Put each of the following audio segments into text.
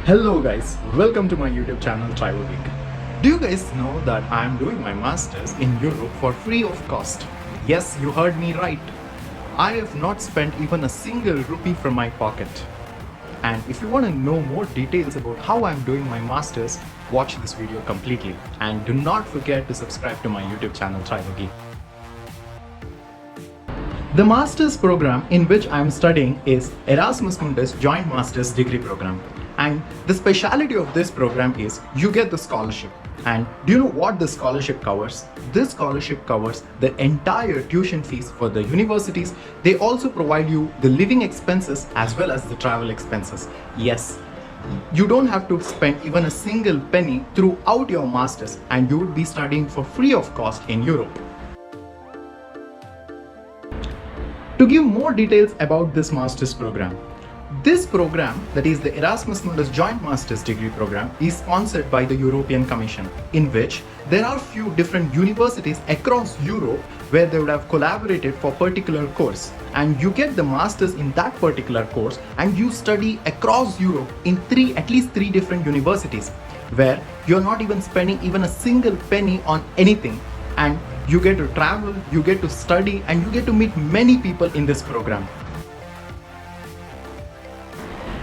Hello guys, welcome to my YouTube channel Travel Week. Do you guys know that I am doing my masters in Europe for free of cost? Yes, you heard me right. I have not spent even a single rupee from my pocket. And if you want to know more details about how I am doing my masters, watch this video completely. And do not forget to subscribe to my YouTube channel Travel Week. The master's program in which I am studying is Erasmus Mundus Joint Master's Degree Program. And the speciality of this program is you get the scholarship. And do you know what the scholarship covers? This scholarship covers the entire tuition fees for the universities. They also provide you the living expenses as well as the travel expenses. Yes, you don't have to spend even a single penny throughout your masters, and you would be studying for free of cost in Europe. To give more details about this master's program, this program, that is the Erasmus Mundus Joint Master's Degree Program, is sponsored by the European Commission, in which there are few different universities across Europe where they would have collaborated for particular course, and you get the masters in that particular course and you study across Europe in at least three different universities where you're not even spending even a single penny on anything, and you get to travel, you get to study, and you get to meet many people in this program.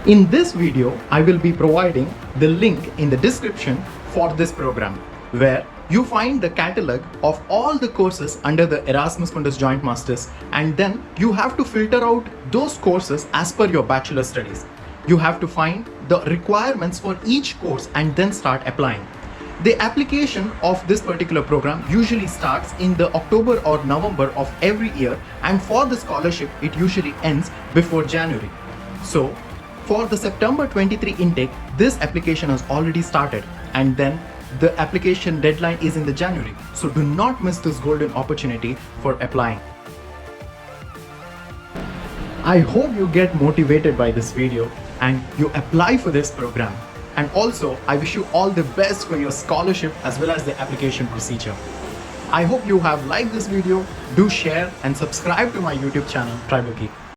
In this video, I will be providing the link in the description for this program, where you find the catalog of all the courses under the Erasmus Mundus Joint Masters, and then you have to filter out those courses as per your bachelor studies. You have to find the requirements for each course and then start applying. The application of this particular program usually starts in the October or November of every year, and for the scholarship, it usually ends before January. So, for the September 23 intake, this application has already started, and then the application deadline is in the January. So do not miss this golden opportunity for applying. I hope you get motivated by this video and you apply for this program. And also, I wish you all the best for your scholarship as well as the application procedure. I hope you have liked this video. Do share and subscribe to my YouTube channel, Tribal Geek.